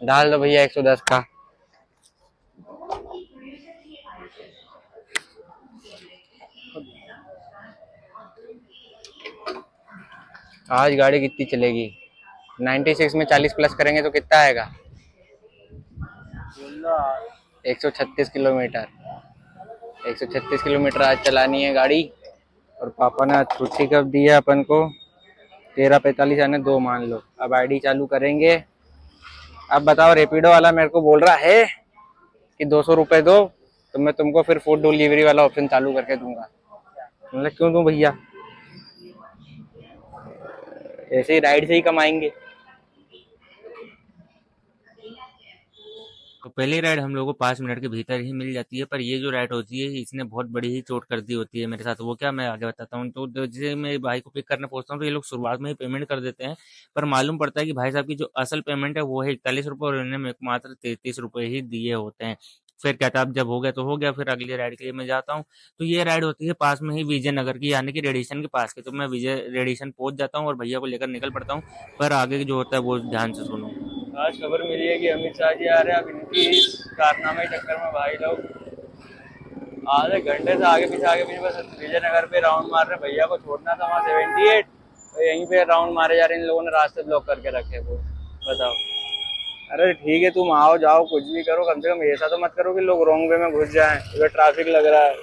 डाल दो भैया 110 का। आज गाड़ी कितनी चलेगी? 96 में 40 प्लस करेंगे तो कितना आएगा? 136 किलोमीटर। 136 किलोमीटर आज चलानी है गाड़ी। और पापा ने आज छुट्टी कब दी है अपन को? 13:45 यानी 2 मान लो। अब आईडी चालू करेंगे। अब बताओ, रेपिडो वाला मेरे को बोल रहा है कि 200 रुपये दो तो मैं तुमको फिर फूड डिलीवरी वाला ऑप्शन चालू करके दूंगा। मतलब क्यों दूं भैया? ऐसे ही राइड से ही कमाएंगे। तो पहली राइड हम लोगों को 5 मिनट के भीतर ही मिल जाती है, पर ये जो राइड होती है इसने बहुत बड़ी ही चोट कर दी होती है मेरे साथ। वो क्या, मैं आगे बताता हूँ। तो जैसे मैं भाई को पिक करने पहुंचता हूँ तो ये लोग शुरुआत में ही पेमेंट कर देते हैं, पर मालूम पड़ता है कि भाई साहब की जो असल पेमेंट है वो है 41 रुपये, और इन्होंने मेरे को मात्र 33 रुपये ही दिए होते हैं। फिर क्या था, अब जब हो गया तो हो गया, फिर अगली राइड के लिए मैं जाता हूँ। तो ये राइड होती है पास में ही विजयनगर की, यानी कि रेडिएशन के पास की। तो मैं विजय रेडिएशन पहुंच जाता हूँ और भैया को लेकर निकल पड़ता हूँ। पर आगे जो होता है वो ध्यान से सुनो। आज खबर मिली है कि अमित शाह जी आ रहे हैं। अब इनकी इस कारनामे के चक्कर में भाई लोग आधे घंटे से आगे पीछे बस विजयनगर पे राउंड मार रहे हैं। भैया को छोड़ना था वहाँ 78, तो यहीं पे राउंड मारे जा रहे हैं। इन लोगों ने रास्ते ब्लॉक करके रखे। वो बताओ। अरे ठीक है, तुम आओ जाओ कुछ भी करो, कम से कम ऐसा तो मत करो कि लोग रॉन्ग वे में घुस जाएं। इधर ट्रैफिक लग रहा है।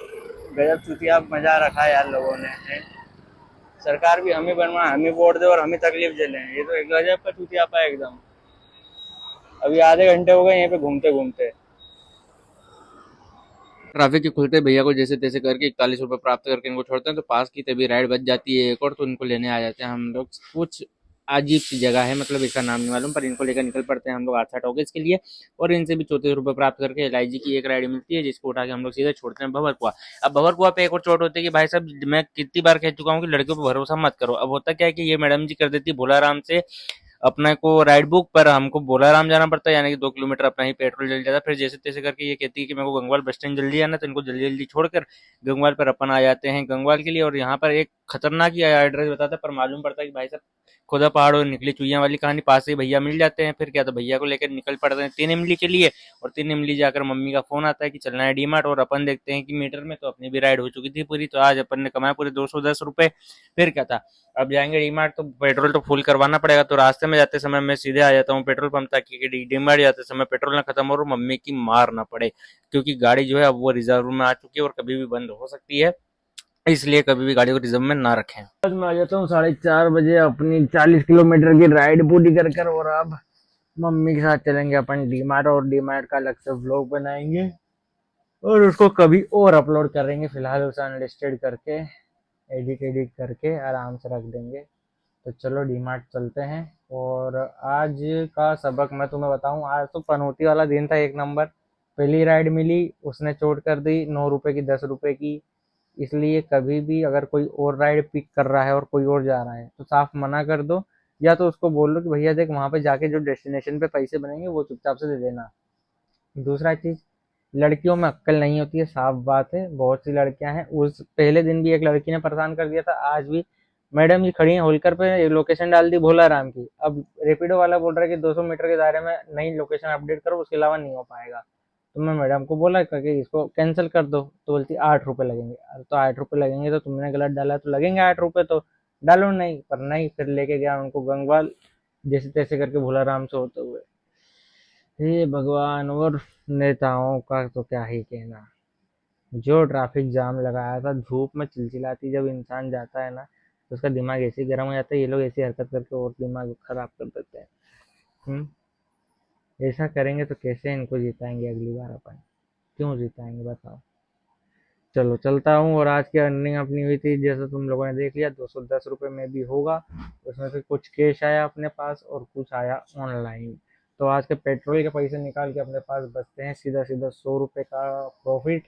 गजब चुतिया मजा रखा है यार लोगों ने, हैं? सरकार भी हम ही बनवाए, हम ही वोट दे और हम ही तकलीफ झेलें। ये तो एक गजब का चुतियापा है एकदम। अभी आधे घंटे हो गए यहीं पे घूमते घूमते। ट्रैफिक के खुलते भैया को जैसे तैसे करके 41 रुपये प्राप्त करके इनको छोड़ते हैं, तो पास की तभी राइड बच जाती है एक और, तो इनको लेने आ जाते हैं हम लोग। कुछ अजीब सी जगह है, मतलब इसका नाम नहीं मालूम, पर इनको लेकर निकल पड़ते हैं हम लोग आस्था टॉकीज के लिए। और इनसे भी 34 रुपये प्राप्त करके एलआईजी की एक राइड मिलती है, जिसको उठा के हम लोग सीधे छोड़ते हैं भंवरकुआ। अब भंवरकुआ पे एक और चोट होती है कि भाई साहब, मैं कितनी बार कह चुका हूँ कि लड़कियों पर भरोसा मत करो। अब होता क्या है कि ये मैडम जी कर देती है भोलाराम से अपने को राइड बुक, पर हमको बोलाराम जाना पड़ता है, यानी कि 2 किलोमीटर अपना ही पेट्रोल जल जाता है। फिर जैसे तैसे करके ये कहती है कि मेरे को गंगवाल बस स्टैंड जल्दी आना, तो इनको जल्दी जल्दी छोड़कर गंगवाल पर अपन आ जाते हैं गंगवाल के लिए। और यहाँ पर एक खतरनाक ही एड्रेस बताता है, पर मालूम पड़ता है कि भाई साहब खुदा पहाड़ और निकली चुईया वाली कहानी। पास से भैया मिल जाते हैं। फिर क्या, तो भैया को लेकर निकल पड़ते हैं 3 इमली के लिए। और 3 इमली जाकर मम्मी का फोन आता है कि चलना है डीमार्ट, और अपन देखते हैं कि मीटर में तो अपनी भी राइड हो चुकी थी पूरी। तो आज अपन ने कमाए पूरे 210 रुपए। फिर क्या था, अब जाएंगे डीमार्ट तो पेट्रोल तो फुल करवाना पड़ेगा। तो रास्ते में जाते समय मैं सीधे आ जाता हूँ पेट्रोल पंप, ताकि डीमार्ट जाते समय पेट्रोल ना खत्म हो और मम्मी की मार ना पड़े, क्योंकि गाड़ी जो है अब वो रिजर्व में आ चुकी है और कभी भी बंद हो सकती है। इसलिए कभी भी गाड़ी को रिजर्व में ना रखें। आज मैं आ जाता हूँ 4:30 बजे अपनी 40 किलोमीटर की राइड पूरी कर कर। और अब मम्मी के साथ चलेंगे अपन डीमार्ट, और डीमार्ट का अलग से व्लॉग बनाएंगे और उसको कभी और अपलोड करेंगे। फिलहाल उसे अनलिस्टेड करके एडिट एडिट करके आराम से रख देंगे। तो चलो डीमार्ट चलते हैं। और आज का सबक मैं तुम्हें बताऊं। आज तो पनौती वाला दिन था, एक नंबर। पहली राइड मिली, उसने चोट कर दी 9 रुपए की, 10 रुपए की। इसलिए कभी भी अगर कोई और राइड पिक कर रहा है और कोई और जा रहा है तो साफ मना कर दो, या तो उसको बोल दो कि भैया देख, वहां पे जाके जो डेस्टिनेशन पे पैसे बनेंगे वो चुपचाप से दे देना। दूसरा चीज, लड़कियों में अक्ल नहीं होती है, साफ बात है। बहुत सी लड़कियां हैं। उस पहले दिन भी एक लड़की ने परेशान कर दिया था, आज भी मैडम जी खड़ी हैं होलकर पे, लोकेशन डाल दी भोला राम की। अब रेपिडो वाला बोल रहा है कि 200 मीटर के दायरे में नई लोकेशन अपडेट करो, उसके अलावा नहीं हो पाएगा। तो मैं मैडम को बोला कि इसको कैंसिल कर दो, तो बोलती 8 रुपये लगेंगे। अरे तो 8 रुपये लगेंगे तो तुमने गलत डाला, तो लगेंगे 8 रुपये, तो डालो नहीं। पर नहीं, फिर लेके गया उनको गंगवाल, जैसे तैसे करके भोला राम से होते हुए। हे भगवान। और नेताओं का तो क्या ही कहना। जो ट्रैफिक जाम लगाया था, धूप में चिलचिलाती जब इंसान जाता है ना, तो उसका दिमाग ऐसे ही गर्म हो जाता है। ये लोग ऐसी हरकत करके और दिमाग खराब कर देते हैं। हम्म। ऐसा करेंगे तो कैसे इनको जिताएंगे अगली बार अपन? क्यों जिताएंगे बताओ? चलो चलता हूँ। और आज की अर्निंग अपनी हुई थी, जैसे तुम लोगों ने देख लिया, 210 रुपये में भी होगा। उसमें से कुछ कैश आया अपने पास और कुछ आया ऑनलाइन। तो आज के पेट्रोल के पैसे निकाल के अपने पास बचते हैं सीधा सीधा 100 रुपये का प्रॉफिट।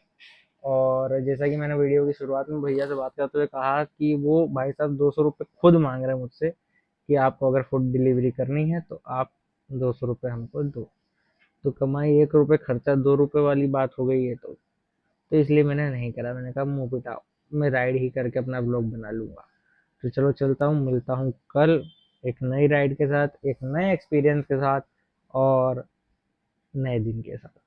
और जैसा कि मैंने वीडियो की शुरुआत में भैया से बात करते हुए कहा कि वो भाई साहब 200 रुपये खुद मांग रहे हैं मुझसे कि आपको अगर फूड डिलीवरी करनी है तो आप 200 रुपये हमको दो। तो कमाई 1 रुपये, खर्चा 2 रुपये वाली बात हो गई है। तो इसलिए मैंने नहीं करा। मैंने कहा मुंह पिटाओ, मैं राइड ही करके अपना ब्लॉग बना लूंगा। तो चलो चलता हूँ, मिलता हूँ कल एक नई राइड के साथ, एक नए एक्सपीरियंस के साथ। और नए दिन के साथ।